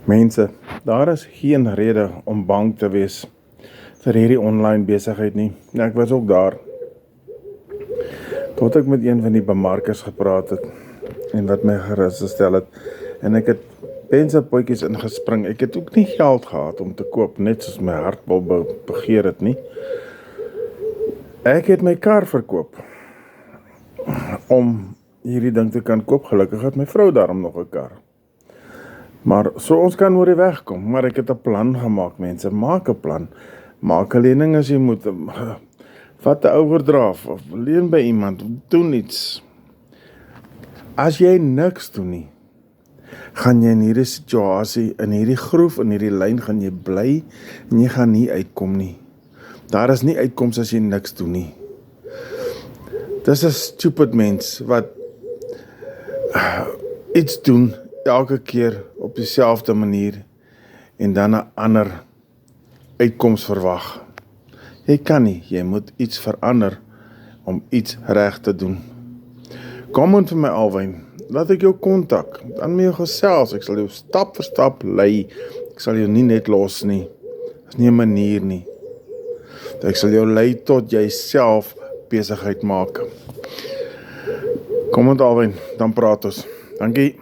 Mense, daar is geen rede om bang te wees vir hierdie online besigheid nie. Ja, ek was ook daar, tot ek met een van die bemarkers gepraat het, en wat my gerus gestel het, en ek het pense potjies ingespring. Ek het ook nie geld gehad om te koop, net soos my hart wil begeer het nie. Ek het my kar verkoop, om hierdie ding te kan koop. Gelukkig het my vrou daarom nog 'n kar. Maar so ons kan oor die weg kom, maar ek het 'n plan gemaak, mense. Maak 'n plan. Maak 'n lening as jy moet. Vat 'n oordraf of leen by iemand, doen iets. As jy niks doen nie, gaan jy in hierdie situasie, in hierdie groef, in hierdie lyn gaan jy bly en jy gaan nie uitkom nie. Daar is nie uitkoms as jy niks doen nie. Dis 'n stupid mens wat iets doen elke keer op dieselfde manier en dan 'n ander uitkoms verwag. Jy kan nie, jy moet iets verander om iets reg te doen. Kom in vir my Alwyn, laat ek jou kontak, dan met jou gesels, ek sal jou stap vir stap lei, ek sal jou nie net los nie, dis nie 'n manier nie. Ek sal jou lei tot jy self besigheid maak. Kom in Alwyn, dan praat ons. Dankie.